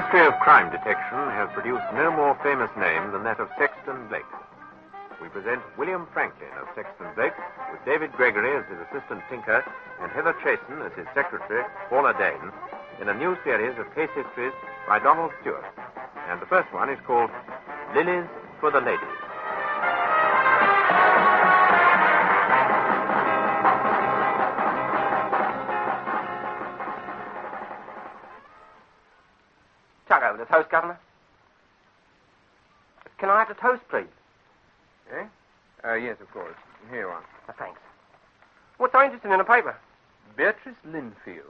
history of crime detection has produced no more famous name than that of Sexton Blake. We present William Franklyn as Sexton Blake, with David Gregory as his assistant tinker and Heather Chasen as his secretary, Paula Dane, in a new series of case histories by Donald Stuart. And the first one is called Lillies for the Ladies. Chuck over the toast, Governor. Can I have the toast, please? Eh? Yes, of course. Here you are. Thanks. What's so interesting in the paper? Beatrice Linfield.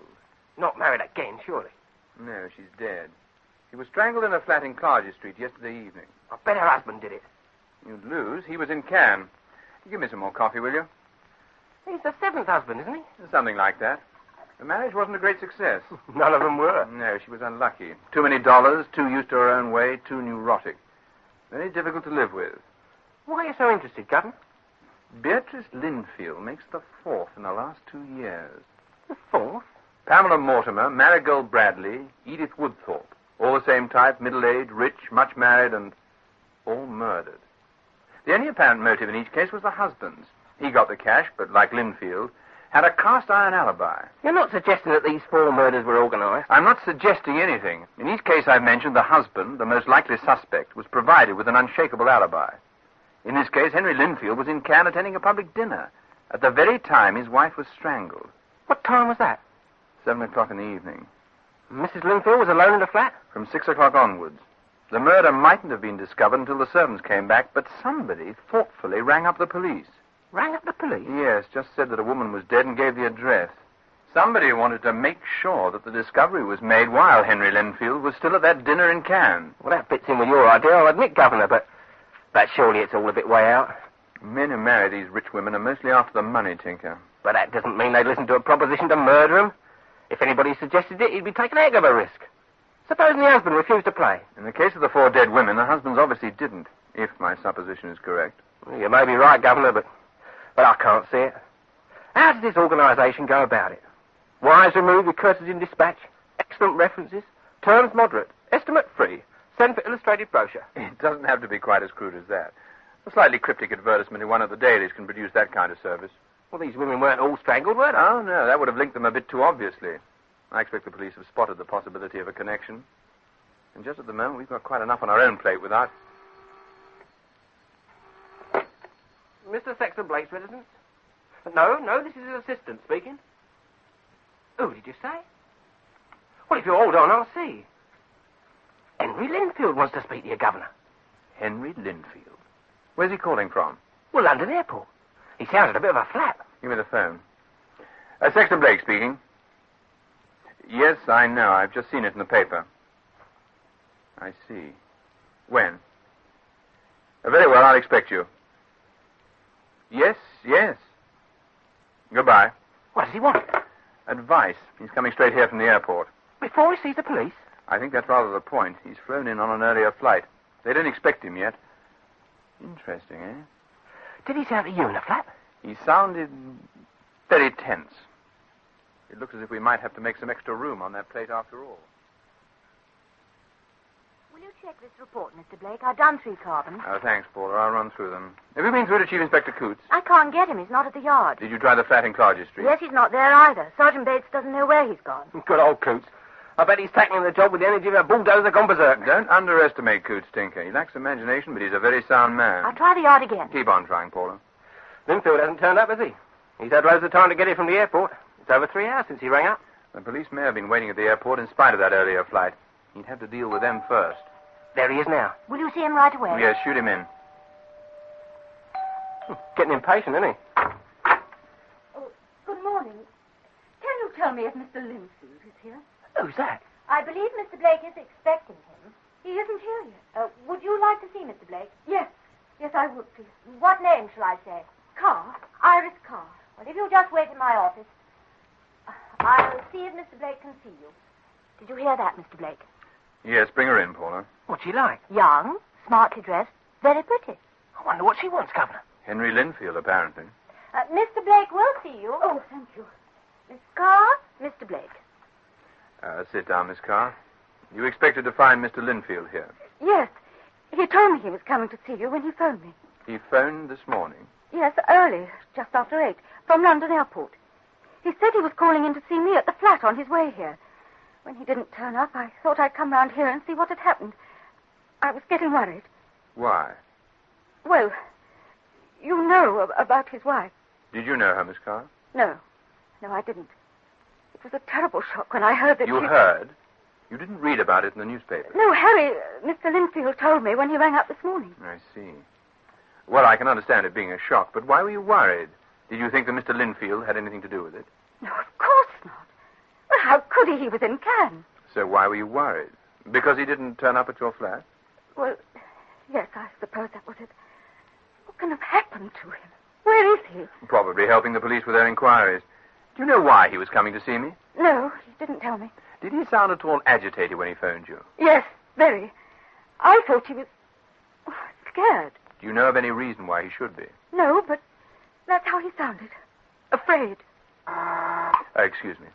Not married again, surely. No, she's dead. She was strangled in a flat in Clarges Street yesterday evening. I bet her husband did it. You'd lose. He was in Cannes. Give me some more coffee, will you? He's the seventh husband, isn't he? Something like that. The marriage wasn't a great success. None of them were. No, she was unlucky. Too many dollars, too used to her own way, too neurotic. Very difficult to live with. Why are you so interested, Governor? Beatrice Linfield makes the fourth in the last 2 years. The fourth? Pamela Mortimer, Marigold Bradley, Edith Woodthorpe. All the same type, middle-aged, rich, much married, and all murdered. The only apparent motive in each case was the husband's. He got the cash, but like Linfield, had a cast-iron alibi. You're not suggesting that these four murders were organized? I'm not suggesting anything. In each case I've mentioned, the husband, the most likely suspect, was provided with an unshakable alibi. In this case, Henry Linfield was in Cannes attending a public dinner at the very time his wife was strangled. What time was that? 7 o'clock in the evening. Mrs. Linfield was alone in the flat? From 6 o'clock onwards. The murder mightn't have been discovered until the servants came back, but somebody thoughtfully rang up the police. Rang up the police? Yes, just said that a woman was dead and gave the address. Somebody wanted to make sure that the discovery was made while Henry Linfield was still at that dinner in Cannes. Well, that fits in with your idea, I'll admit, Governor, but surely it's all a bit way out. Men who marry these rich women are mostly after the money, Tinker. But that doesn't mean they'd listen to a proposition to murder him. If anybody suggested it, he'd be taking a heck of a risk. Supposing the husband refused to play. In the case of the 4 dead women, the husbands obviously didn't, if my supposition is correct. Well, you may be right, Governor, but I can't see it. How does this organisation go about it? Wives removed with courtesy and dispatch, excellent references, terms moderate, estimate free, send for illustrated brochure. It doesn't have to be quite as crude as that. A slightly cryptic advertisement in one of the dailies can produce that kind of service. Well, these women weren't all strangled, were they? Oh, no, that would have linked them a bit too obviously. I expect the police have spotted the possibility of a connection. And just at the moment, we've got quite enough on our own plate without... Mr. Sexton Blake's residence? No, this is his assistant speaking. Who did you say? Well, if you hold on, I'll see. Henry Linfield wants to speak to you, Governor. Henry Linfield? Where's he calling from? Well, London Airport. He sounded a bit of a flap. Give me the phone. Sexton Blake speaking. Yes, I know. I've just seen it in the paper. I see. When? Very well, I'll expect you. Yes. Goodbye. What does he want? Advice. He's coming straight here from the airport. Before he sees the police? I think that's rather the point. He's flown in on an earlier flight. They don't expect him yet. Interesting, eh? Did he sound to you in the flat? He sounded very tense. It looks as if we might have to make some extra room on that plate after all. Will you check this report, Mr. Blake? I've done 3 carbons. Oh, thanks, Paula. I'll run through them. Have you been through to Chief Inspector Coots? I can't get him. He's not at the yard. Did you try the flat in Clarges Street? Yes, he's not there either. Sergeant Bates doesn't know where he's gone. Good old Coots. I bet he's tackling the job with the energy of a bulldozer gone berserk. Don't underestimate Coots, Tinker. He lacks imagination, but he's a very sound man. I'll try the yard again. Keep on trying, Paula. Linfield hasn't turned up, has he? He's had loads of time to get here from the airport. It's over 3 hours since he rang up. The police may have been waiting at the airport in spite of that earlier flight. He'd have to deal with them first. There he is now. Will you see him right away? Yes, shoot him in. Getting impatient, isn't he? Oh, good morning. Can you tell me if Mr. Linfield is here? Who's that? I believe Mr. Blake is expecting him. He isn't here yet. Would you like to see Mr. Blake? Yes, I would, please. What name shall I say? Carr. Iris Carr. Well, if you'll just wait in my office, I'll see if Mr. Blake can see you. Did you hear that, Mr. Blake? Yes, bring her in, Paula. What's she like? Young, smartly dressed, very pretty. I wonder what she wants, Governor. Henry Linfield, apparently. Mr. Blake will see you. Oh, thank you. Miss Carr, Mr. Blake. Sit down, Miss Carr. You expected to find Mr. Linfield here? Yes. He told me he was coming to see you when he phoned me. He phoned this morning? Yes, early, just after 8, from London Airport. He said he was calling in to see me at the flat on his way here. When he didn't turn up, I thought I'd come round here and see what had happened. I was getting worried. Why? Well, you know about his wife. Did you know her, Miss Carr? No, I didn't. It was a terrible shock when I heard that You heard? You didn't read about it in the newspaper? No, Harry, Mr. Linfield told me when he rang up this morning. I see. Well, I can understand it being a shock, but why were you worried? Did you think that Mr. Linfield had anything to do with it? No, of course not. Well, how could he? He was in Cannes. So why were you worried? Because he didn't turn up at your flat? Well, yes, I suppose that was it. What can have happened to him? Where is he? Probably helping the police with their inquiries. Do you know why he was coming to see me? No, he didn't tell me. Did he sound at all agitated when he phoned you? Yes, very. I thought he was scared. Do you know of any reason why he should be? No, but that's how he sounded. Afraid. Excuse me.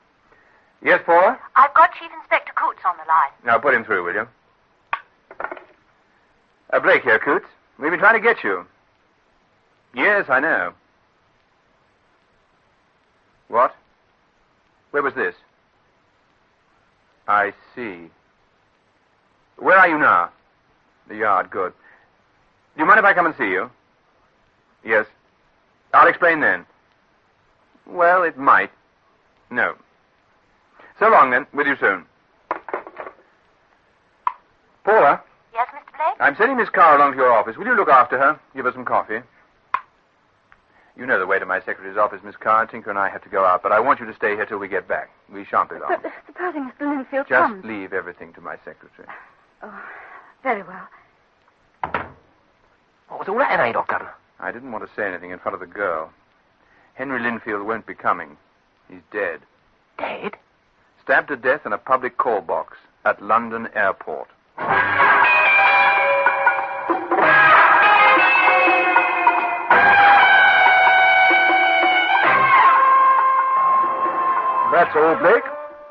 Yes, Paula? I've got Chief Inspector Coots on the line. Now, put him through, will you? Blake here, Coots. We've been trying to get you. Yes, I know. What? Where was this? I see. Where are you now? The yard, good. Do you mind if I come and see you? Yes. I'll explain then. Well, it might. No. So long, then. With you soon. Paula? Yes, Mr. Blake? I'm sending Miss Carr along to your office. Will you look after her? Give her some coffee. You know the way to my secretary's office, Miss Carr. Tinker and I have to go out, but I want you to stay here till we get back. We shan't be long. But supposing Mr. Linfield Just comes... leave everything to my secretary. Oh, very well. What was all that, eh, Doc Governor? I didn't want to say anything in front of the girl. Henry Linfield won't be coming. He's dead. Dead? Stabbed to death in a public call box at London Airport. That's all, Blake.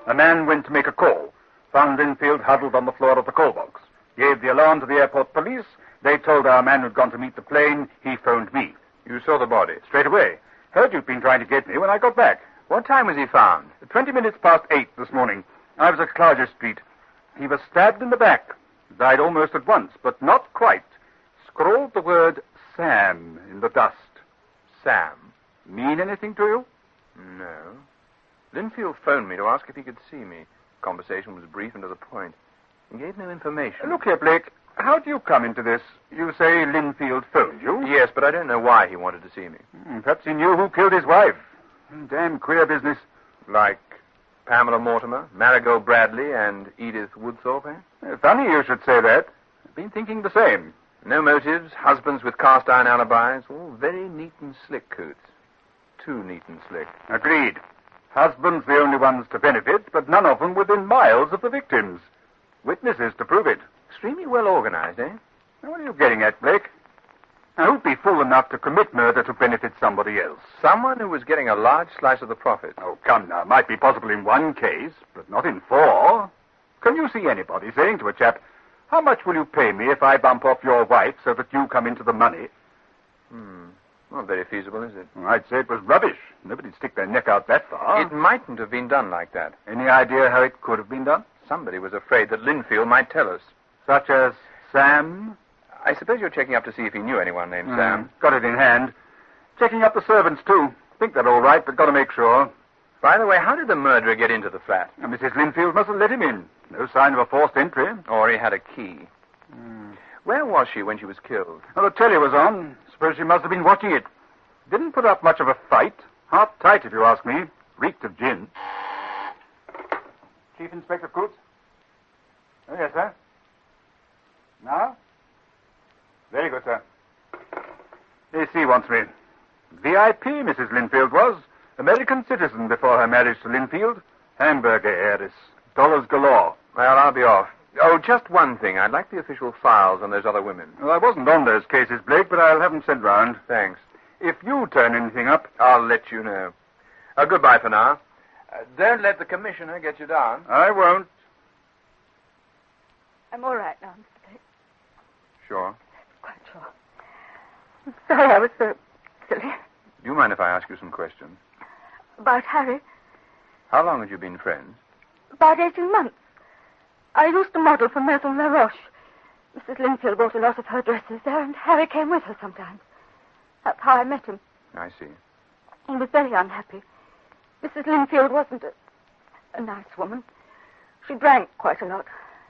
A man went to make a call. Found Linfield huddled on the floor of the call box. Gave the alarm to the airport police. They told our man who'd gone to meet the plane. He phoned me. You saw the body? Straight away. Heard you'd been trying to get me when I got back. What time was he found? 20 minutes past 8 this morning. I was at Clarges Street. He was stabbed in the back. Died almost at once, but not quite. Scrawled the word Sam in the dust. Sam? Mean anything to you? No. Linfield phoned me to ask if he could see me. Conversation was brief and to the point. He gave no information. Look here, Blake. How do you come into this? You say Linfield phoned you? Yes, but I don't know why he wanted to see me. Perhaps he knew who killed his wife. Damn queer business. Like Pamela Mortimer, Marigold Bradley, and Edith Woodthorpe, eh? Funny you should say that. I've been thinking the same. No motives, husbands with cast-iron alibis, all very neat and slick, Coots. Too neat and slick. Agreed. Husbands the only ones to benefit, but none of them within miles of the victims. Witnesses to prove it. Extremely well organized, eh? Now, what are you getting at, Blake? Now, who'd be fool enough to commit murder to benefit somebody else? Someone who was getting a large slice of the profit. Oh, come now. Might be possible in one case, but not in 4. Can you see anybody saying to a chap, how much will you pay me if I bump off your wife so that you come into the money? Not very feasible, is it? I'd say it was rubbish. Nobody'd stick their neck out that far. It mightn't have been done like that. Any idea how it could have been done? Somebody was afraid that Linfield might tell us. Such as Sam? I suppose you're checking up to see if he knew anyone named Sam. Got it in hand. Checking up the servants, too. Think they're all right, but got to make sure. By the way, how did the murderer get into the flat? Mrs. Linfield must have let him in. No sign of a forced entry. Or he had a key. Where was she when she was killed? Well, the telly was on. Suppose she must have been watching it. Didn't put up much of a fight. Half tight, if you ask me. Reeked of gin. Chief Inspector Coots? Oh, yes, sir. Now? Very good, sir. AC wants me. VIP, Mrs. Linfield was. American citizen before her marriage to Linfield. Hamburger heiress. Dollars galore. Well, I'll be off. Oh, just one thing. I'd like the official files on those other women. Well, I wasn't on those cases, Blake, but I'll have them sent round. Thanks. If you turn anything up... I'll let you know. Goodbye for now. Don't let the commissioner get you down. I won't. I'm all right now, Mr. Blake. Sure. Quite sure. I'm sorry I was so silly. Do you mind if I ask you some questions? About Harry? How long have you been friends? About 18 months. I used to model for Maison La Roche. Mrs. Linfield bought a lot of her dresses there, and Harry came with her sometimes. That's how I met him. I see. He was very unhappy. Mrs. Linfield wasn't a nice woman. She drank quite a lot.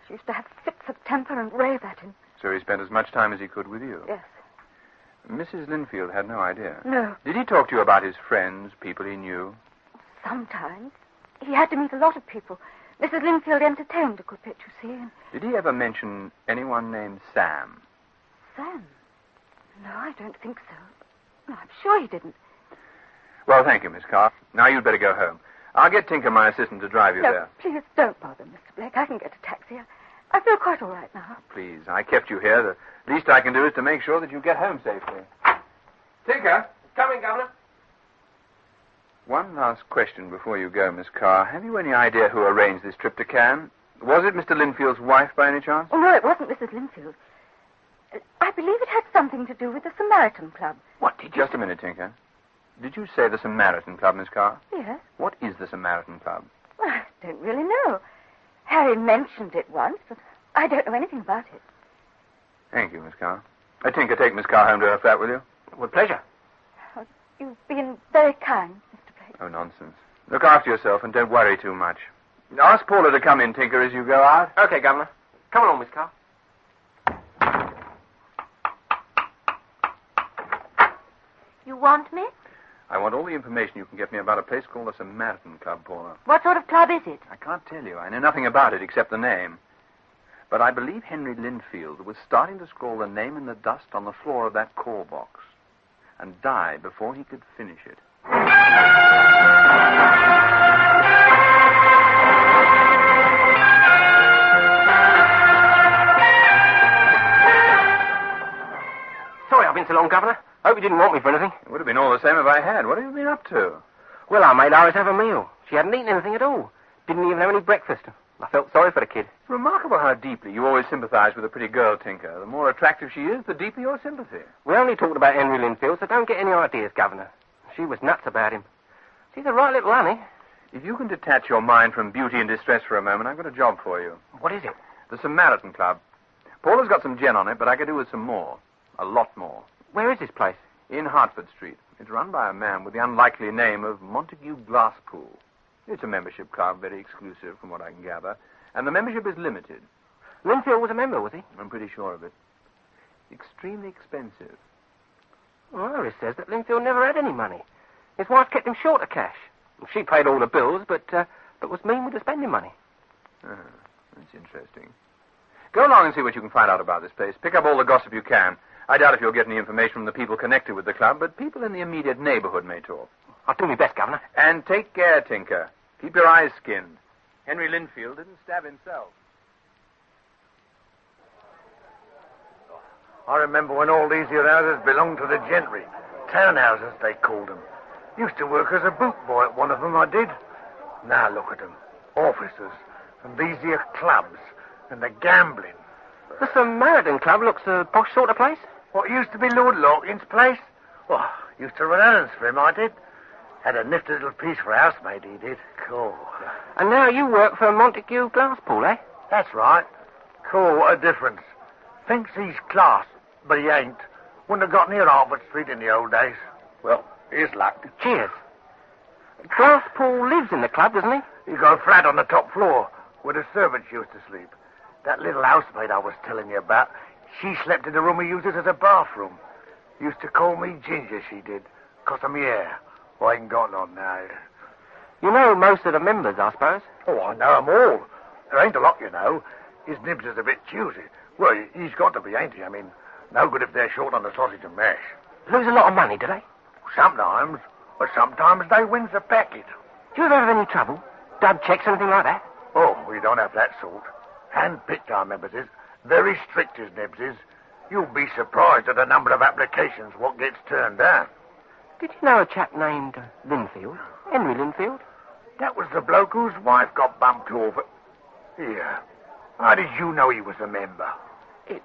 She used to have fits of temper and rave at him. So he spent as much time as he could with you? Yes. Mrs. Linfield had no idea? No. Did he talk to you about his friends, people he knew? Sometimes. He had to meet a lot of people. Mrs. Linfield entertained a good bit, you see. And... Did he ever mention anyone named Sam? Sam? No, I don't think so. No, I'm sure he didn't. Well, thank you, Miss Carr. Now you'd better go home. I'll get Tinker, my assistant, to drive you there. Please don't bother, Mr. Blake. I can get a taxi. I feel quite all right now. Please, I kept you here. The least I can do is to make sure that you get home safely. Tinker! Coming, Governor. One last question before you go, Miss Carr. Have you any idea who arranged this trip to Cannes? Was it Mr. Linfield's wife, by any chance? Oh, no, it wasn't Mrs. Linfield. I believe it had something to do with the Samaritan Club. What did you... Just a minute, Tinker. Did you say the Samaritan Club, Miss Carr? Yes. What is the Samaritan Club? Well, I don't really know. Harry mentioned it once, but I don't know anything about it. Thank you, Miss Carr. Tinker, take Miss Carr home to her flat, will you? With pleasure. Oh, you've been very kind, Mr. Blake. Oh, nonsense. Look after yourself and don't worry too much. Ask Paula to come in, Tinker, as you go out. Okay, Governor. Come along, Miss Carr. You want me? I want all the information you can get me about a place called the Samaritan Club, Paula. What sort of club is it? I can't tell you. I know nothing about it except the name. But I believe Henry Linfield was starting to scrawl the name in the dust on the floor of that call box and die before he could finish it. Sorry I've been so long, Governor. Hope you didn't want me for anything. It would have been all the same if I had. What have you been up to? Well, I made Iris have a meal. She hadn't eaten anything at all. Didn't even have any breakfast. I felt sorry for the kid. It's remarkable how deeply you always sympathize with a pretty girl, Tinker. The more attractive she is, the deeper your sympathy. We only talked about Henry Linfield, so don't get any ideas, Governor. She was nuts about him. She's a right little honey. If you can detach your mind from beauty and distress for a moment, I've got a job for you. What is it? The Samaritan Club. Paula's got some gin on it, but I could do with some more. A lot more. Where is this place? In Hertford Street. It's run by a man with the unlikely name of Montague Glasspool. It's a membership club, very exclusive from what I can gather. And the membership is limited. Linfield was a member, was he? I'm pretty sure of it. Extremely expensive. Well, Iris says that Linfield never had any money. His wife kept him short of cash. She paid all the bills, but was mean with the spending money. That's interesting. Go along and see what you can find out about this place. Pick up all the gossip you can. I doubt if you'll get any information from the people connected with the club, but people in the immediate neighborhood may talk. I'll do my best, Governor. And take care, Tinker. Keep your eyes skinned. Henry Linfield didn't stab himself. I remember when all these here houses belonged to the gentry. Townhouses, they called them. Used to work as a boot boy at one of them, I did. Now look at them. Officers. And these here clubs. And the gambling. The Samaritan Club looks a posh sort of place. What used to be Lord Larkin's place? Oh, used to run errands for him, I did. Had a nifty little piece for a housemaid, he did. Cool. And now you work for Montague Glasspool, eh? That's right. Cool, what a difference. Thinks he's class, but he ain't. Wouldn't have got near Hartford Street in the old days. Well, here's luck. Cheers. Glasspool lives in the club, doesn't he? He got a flat on the top floor where the servants used to sleep. That little housemaid I was telling you about, she slept in the room he uses as a bathroom. Used to call me Ginger, she did, 'cause of my hair. Well, I ain't got none now. You know most of the members, I suppose. Oh, I know 'em all. There ain't a lot, you know. His nibs is a bit choosy. Well, he's got to be, ain't he? I mean, no good if they're short on the sausage and mash. Lose a lot of money, do they? Sometimes. But sometimes they wins the packet. Do you ever have any trouble? Dub checks, anything like that? Oh, we don't have that sort. Hand-picked our members is. Very strict as Nibs is. You'll be surprised at the number of applications what gets turned down. Did you know a chap named Linfield? Henry Linfield? That was the bloke whose wife got bumped off. Here. How did you know he was a member? It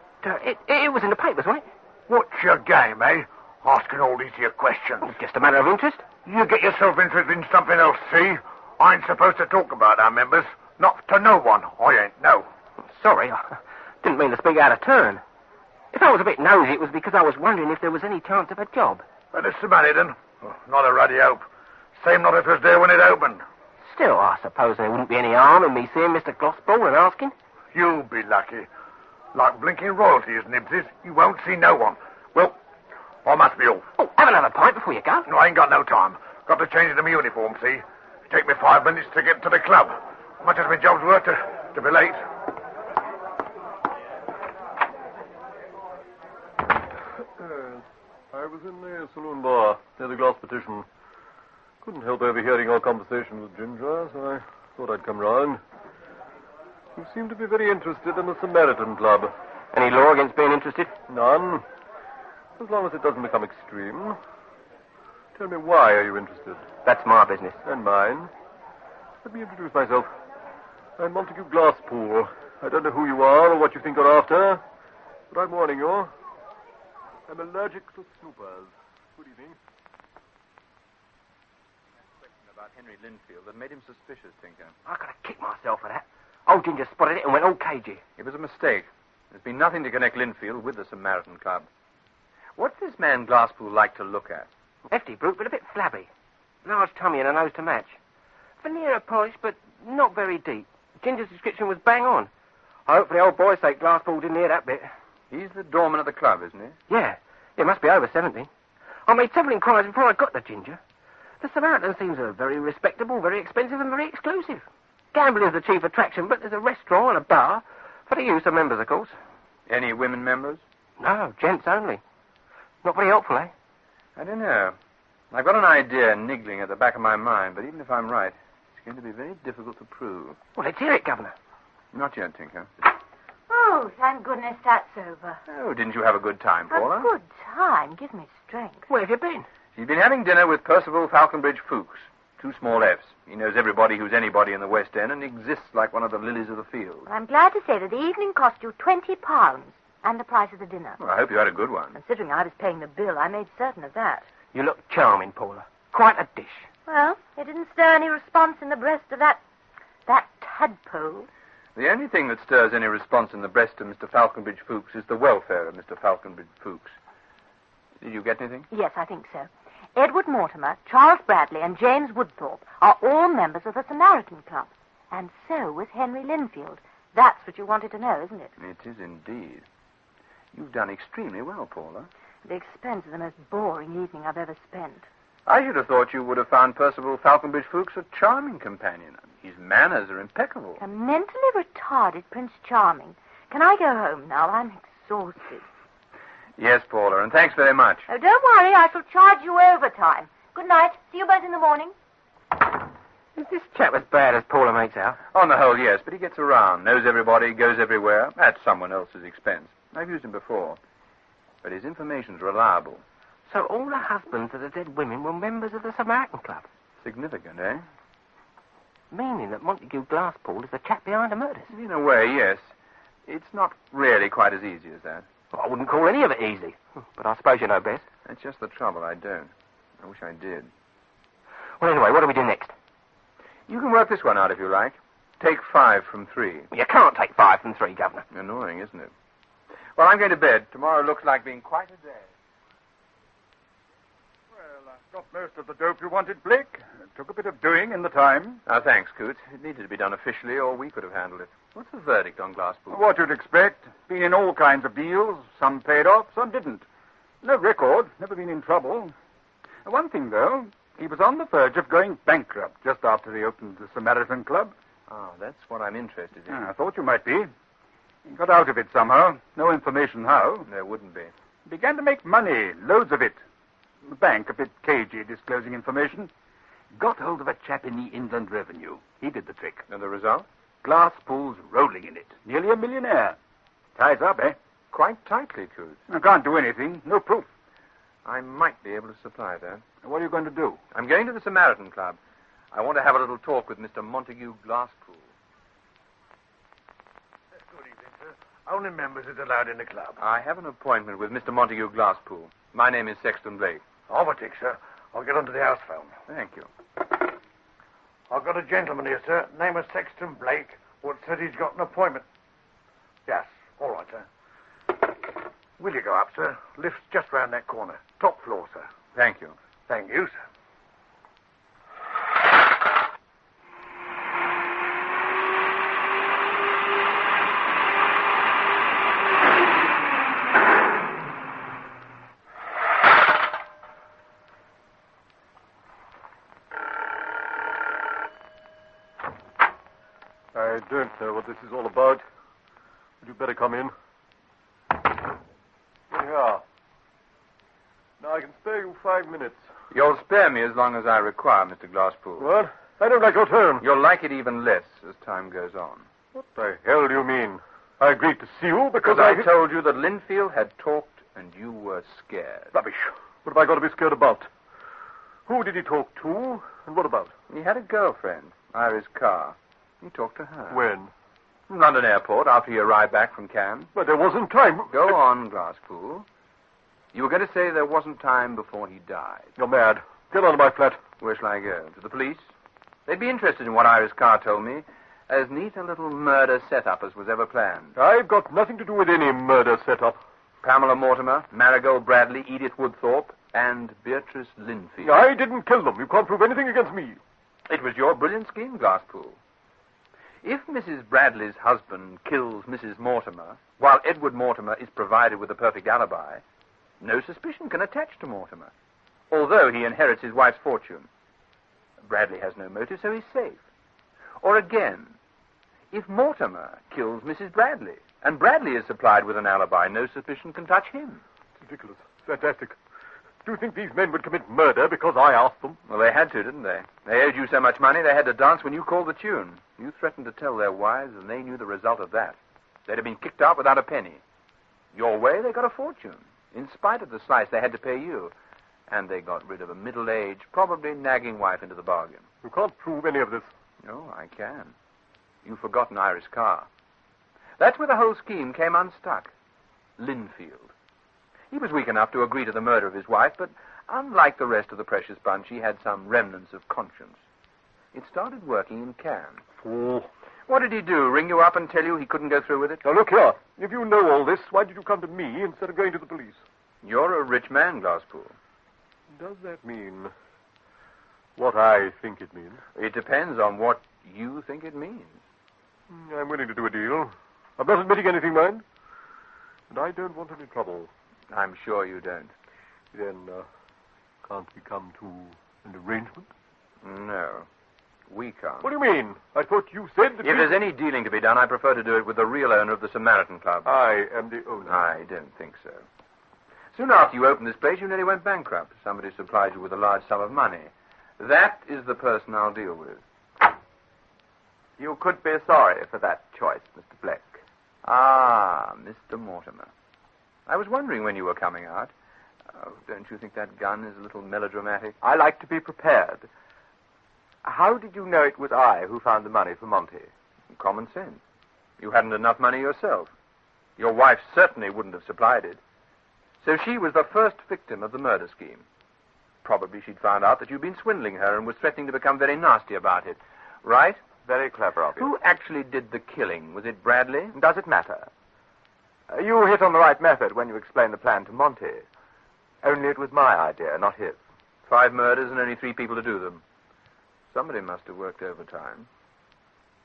was in the papers, wasn't it? What's your game, eh? Asking all these here questions. It's just a matter of interest. You get yourself interested in something else, see? I ain't supposed to talk about our members. Not to no one. I ain't, no. Sorry, I didn't mean to speak out of turn. If I was a bit nosy, it was because I was wondering if there was any chance of a job. But the Samaritan? Not a ruddy hope. Same not if it was there when it opened. Still, I suppose there wouldn't be any harm in me seeing Mr. Glasspool and asking. You'll be lucky. Like blinking royalty, as Nibs is, you won't see no one. Well, I must be off. Oh, have another pint before you go. No, I ain't got no time. Got to change into my uniform, see? It take me 5 minutes to get to the club. Much as my job's worth to be late. I was in the saloon bar near the glass partition. Couldn't help overhearing our conversation with Ginger, so I thought I'd come round. You seem to be very interested in the Samaritan Club. Any law against being interested? None. As long as it doesn't become extreme. Tell me, why are you interested? That's my business. And mine. Let me introduce myself. I'm Montague Glasspool. I don't know who you are or what you think you're after, but I'm warning you. I'm allergic to snoopers. Good evening. Question about Henry Linfield that made him suspicious, Tinker. I could have kicked myself for that. Old Ginger spotted it and went all cagey. It was a mistake. There's been nothing to connect Linfield with the Samaritan Club. What's this man Glasspool like to look at? Hefty brute, but a bit flabby. Large tummy and a nose to match. Veneer polish, but not very deep. Ginger's description was bang on. I hope for the old boy's sake Glasspool didn't hear that bit. He's the doorman of the club, isn't he? Yeah, he must be over 70. I made several inquiries before I got to Ginger. The Samaritan seems very respectable, very expensive, and very exclusive. Gambling is the chief attraction, but there's a restaurant and a bar for the use of members, of course. Any women members? No, gents only. Not very helpful, eh? I don't know. I've got an idea niggling at the back of my mind, but even if I'm right, it's going to be very difficult to prove. Well, let's hear it, Governor. Not yet, Tinker. Oh, thank goodness that's over. Oh, didn't you have a good time, Paula? A good time. Give me strength. Where have you been? She's been having dinner with Percival Falconbridge Fuchs. 2 small F's. He knows everybody who's anybody in the West End and exists like one of the lilies of the field. Well, I'm glad to say that the evening cost you £20 and the price of the dinner. Well, I hope you had a good one. Considering I was paying the bill, I made certain of that. You look charming, Paula. Quite a dish. Well, it didn't stir any response in the breast of that tadpole. The only thing that stirs any response in the breast of Mr. Falconbridge Fuchs is the welfare of Mr. Falconbridge Fuchs. Did you get anything? Yes, I think so. Edward Mortimer, Charles Bradley, and James Woodthorpe are all members of the Samaritan Club. And so is Henry Linfield. That's what you wanted to know, isn't it? It is indeed. You've done extremely well, Paula. At the expense of the most boring evening I've ever spent. I should have thought you would have found Percival Falconbridge Fuchs a charming companion. His manners are impeccable. A mentally retarded Prince Charming. Can I go home now? I'm exhausted. Yes, Paula, and thanks very much. Oh, don't worry. I shall charge you overtime. Good night. See you both in the morning. Is this chap as bad as Paula makes out? On the whole, yes, but he gets around, knows everybody, goes everywhere, at someone else's expense. I've used him before. But his information's reliable. So all the husbands of the dead women were members of the Samaritan Club? Significant, eh? Meaning that Montague Glasspool is the chap behind the murders? In a way, yes. It's not really quite as easy as that. Well, I wouldn't call any of it easy. But I suppose you know best. That's just the trouble, I don't. I wish I did. Well, anyway, what do we do next? You can work this one out if you like. Take 5 from 3. You can't take 5 from 3, Governor. Annoying, isn't it? Well, I'm going to bed. Tomorrow looks like being quite a day. Well, I've got most of the dope you wanted, Blake. It took a bit of doing in the time. Thanks, Coots. It needed to be done officially, or we could have handled it. What's the verdict on Glasspool? What you'd expect. Been in all kinds of deals. Some paid off, some didn't. No record. Never been in trouble. One thing, though. He was on the verge of going bankrupt just after he opened the Samaritan Club. Oh, that's what I'm interested in. I thought you might be. He got out of it somehow. No information how. There wouldn't be. Began to make money. Loads of it. The bank, a bit cagey, disclosing information. Got hold of a chap in the Inland Revenue. He did the trick. And the result? Glasspool's rolling in it. Nearly a millionaire. Ties up, eh? Quite tightly, Coots. I can't do anything. No proof. I might be able to supply that. What are you going to do? I'm going to the Samaritan Club. I want to have a little talk with Mr. Montague Glasspool. Only members is allowed in the club. I have an appointment with Mr. Montague Glasspool. My name is Sexton Blake. Overtake, sir. I'll get onto the house phone. Thank you. I've got a gentleman here, sir. Name is Sexton Blake. What said he's got an appointment. Yes. All right, sir. Will you go up, sir? Lift's just round that corner. Top floor, sir. Thank you. Thank you, sir. I don't know what this is all about. Would you better come in? Here you are. Now I can spare you 5 minutes. You'll spare me as long as I require, Mr. Glasspool. What? I don't like your tone. You'll like it even less as time goes on. What the hell do you mean? I agreed to see you because I told you that Linfield had talked and you were scared. Rubbish. What have I got to be scared about? Who did he talk to, and what about? He had a girlfriend, Iris Carr. He talked to her. When? From London Airport, after he arrived back from Cannes. But there wasn't time. Go on, Glasspool. You were going to say there wasn't time before he died. You're mad. Get on to my flat. Where shall I go? To the police? They'd be interested in what Iris Carr told me. As neat a little murder setup as was ever planned. I've got nothing to do with any murder setup. Pamela Mortimer, Marigold Bradley, Edith Woodthorpe, and Beatrice Linfield. I didn't kill them. You can't prove anything against me. It was your brilliant scheme, Glasspool. If Mrs. Bradley's husband kills Mrs. Mortimer, while Edward Mortimer is provided with a perfect alibi, no suspicion can attach to Mortimer, although he inherits his wife's fortune. Bradley has no motive, so he's safe. Or again, if Mortimer kills Mrs. Bradley, and Bradley is supplied with an alibi, no suspicion can touch him. It's ridiculous. Fantastic. Do you think these men would commit murder because I asked them? Well, they had to, didn't they? They owed you so much money, they had to dance when you called the tune. You threatened to tell their wives, and they knew the result of that. They'd have been kicked out without a penny. Your way, they got a fortune. In spite of the slice they had to pay you. And they got rid of a middle-aged, probably nagging wife into the bargain. You can't prove any of this. No, I can. You've forgotten Iris Carr. That's where the whole scheme came unstuck. Linfield. He was weak enough to agree to the murder of his wife, but unlike the rest of the precious bunch, he had some remnants of conscience. It started working in Cannes. Fool. What did he do? Ring you up and tell you he couldn't go through with it? Now, look here. If you know all this, why did you come to me instead of going to the police? You're a rich man, Glasspool. Does that mean what I think it means? It depends on what you think it means. I'm willing to do a deal. I'm not admitting anything, mind. And I don't want any trouble. I'm sure you don't. Then, can't we come to an arrangement? No, we can't. What do you mean? I thought you said that... If there's any dealing to be done, I prefer to do it with the real owner of the Samaritan Club. I am the owner. I don't think so. Soon after you opened this place, you nearly went bankrupt. Somebody supplied you with a large sum of money. That is the person I'll deal with. You could be sorry for that choice, Mr. Blake. Ah, Mr. Mortimer. I was wondering when you were coming out. Oh, don't you think that gun is a little melodramatic? I like to be prepared. How did you know it was I who found the money for Monty? Common sense. You hadn't enough money yourself. Your wife certainly wouldn't have supplied it. So she was the first victim of the murder scheme. Probably she'd found out that you'd been swindling her and was threatening to become very nasty about it. Right? Very clever of you. Who actually did the killing? Was it Bradley? Does it matter? You hit on the right method when you explained the plan to Monty. Only it was my idea, not his. 5 murders and only 3 people to do them. Somebody must have worked overtime.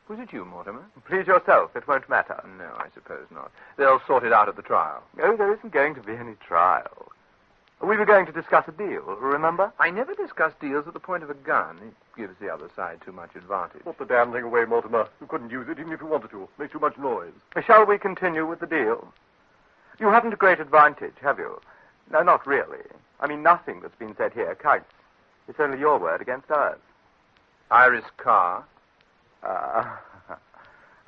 Was it you, Mortimer? Please yourself. It won't matter. No, I suppose not. They'll sort it out at the trial. Oh, there isn't going to be any trial. We were going to discuss a deal, remember? I never discuss deals at the point of a gun. It gives the other side too much advantage. Put the damn thing away, Mortimer. You couldn't use it even if you wanted to. Makes too much noise. Shall we continue with the deal? You haven't a great advantage, have you? No, not really. I mean, nothing that's been said here counts. It's only your word against ours. Iris Carr.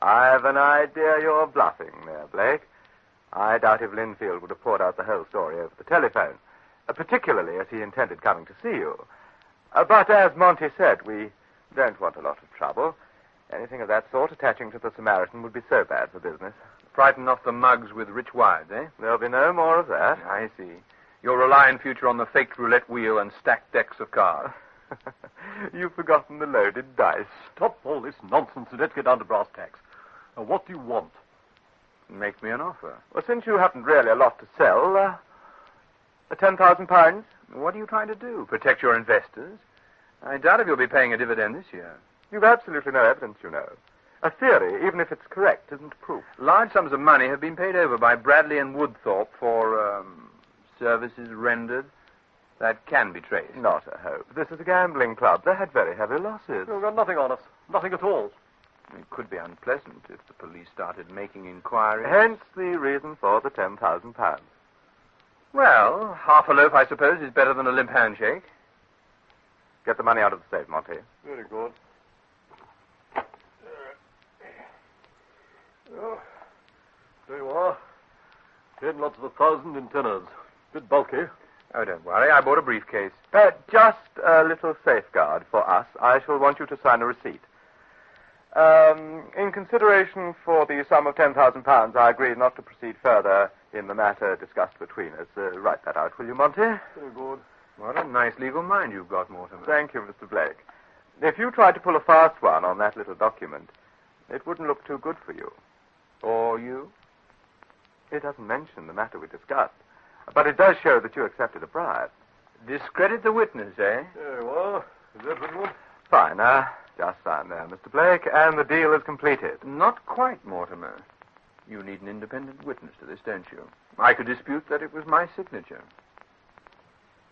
I've an idea you're bluffing there, Blake. I doubt if Linfield would have poured out the whole story over the telephone, particularly as he intended coming to see you. But as Monty said, we don't want a lot of trouble. Anything of that sort attaching to the Samaritan would be so bad for business. Frighten off the mugs with rich wives, eh? There'll be no more of that. I see. You'll rely in future on the faked roulette wheel and stacked decks of cards. You've forgotten the loaded dice. Stop all this nonsense and let's get down to brass tacks. Now, what do you want? Make me an offer. Well, since you haven't really a lot to sell, £10,000. What are you trying to do? Protect your investors? I doubt if you'll be paying a dividend this year. You've absolutely no evidence, you know. A theory, even if it's correct, isn't proof. Large sums of money have been paid over by Bradley and Woodthorpe for, services rendered. That can be traced. Not a hope. This is a gambling club. They had very heavy losses. You've got nothing on us. Nothing at all. It could be unpleasant if the police started making inquiries. Hence the reason for the £10,000. Well, half a loaf, I suppose, is better than a limp handshake. Get the money out of the safe, Monty. Very good. Oh, there you are. 10 lots of 1,000 in tenors. Bit bulky. Oh, don't worry. I bought a briefcase. Just a little safeguard for us. I shall want you to sign a receipt. In consideration for the sum of £10,000, I agree not to proceed further in the matter discussed between us. Write that out, will you, Monty? Very good. What a nice legal mind you've got, Mortimer. Thank you, Mr. Blake. If you tried to pull a fast one on that little document, it wouldn't look too good for you. Or you? It doesn't mention the matter we discussed, but it does show that you accepted a bribe. Discredit the witness, eh? There you are. Is that what you want? Fine, just sign there, Mr. Blake, and the deal is completed. Not quite, Mortimer. You need an independent witness to this, don't you? I could dispute that it was my signature.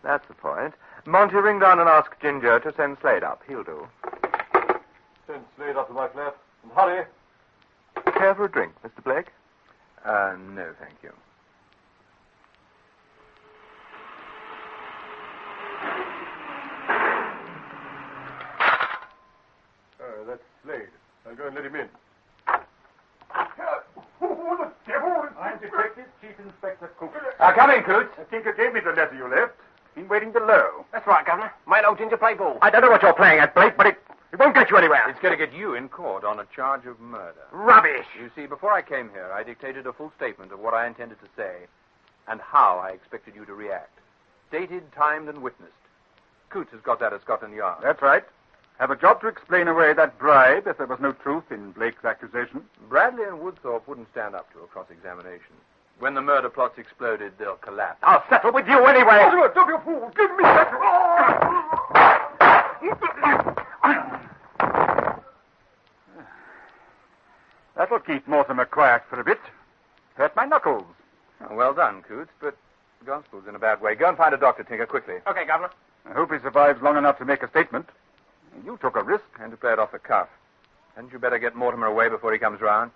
That's the point. Monty, ring down and ask Ginger to send Slade up. He'll do. Send Slade up to my flat. And hurry. Care for a drink, Mr. Blake? No, thank you. That's Slade. I'll go and let him in. Oh, the devil! I'm Detective Chief Inspector Cooper. Come in, Coots. Tinker gave me the letter you left. Been waiting below. That's right, Governor. Made old Ginger play ball. I don't know what you're playing at, Blake, but it won't get you anywhere. It's going to get you in court on a charge of murder. Rubbish! You see, before I came here, I dictated a full statement of what I intended to say and how I expected you to react. Dated, timed, and witnessed. Coots has got that at Scotland Yard. That's right. Have a job to explain away that bribe if there was no truth in Blake's accusation. Bradley and Woodthorpe wouldn't stand up to a cross-examination. When the murder plots exploded, they'll collapse. I'll settle with you anyway. Don't be a fool. Give me that. That'll keep Mortimer quiet for a bit. Hurt my knuckles. Oh, well done, Coots, but the gospel's in a bad way. Go and find a doctor, Tinker, quickly. Okay, Governor. I hope he survives long enough to make a statement. You took a risk. And to play it off the cuff. Hadn't you better get Mortimer away before he comes round?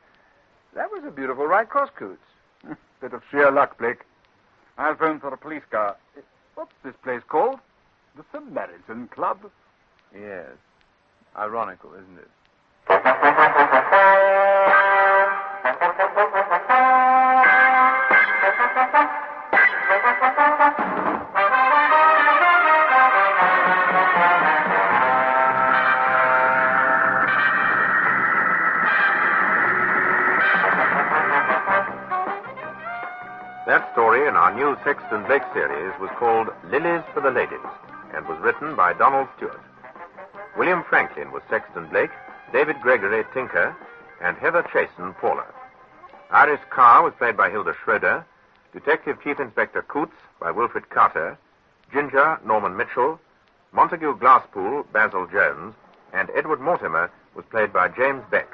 That was a beautiful right cross, Coots. Bit of sheer luck, Blake. I'll phone for a police car. What's this place called? The Samaritan Club? Yes. Ironical, isn't it? That story in our new Sexton Blake series was called Lillies for the Ladies and was written by Donald Stuart. William Franklyn was Sexton Blake, David Gregory Tinker, and Heather Chasen Paula. Iris Carr was played by Hilda Schroeder, Detective Chief Inspector Coots by Wilfred Carter, Ginger Norman Mitchell, Montague Glasspool Basil Jones, and Edward Mortimer was played by James Beck.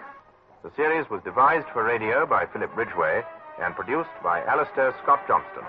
The series was devised for radio by Philip Ridgeway and produced by Alastair Scott-Johnston.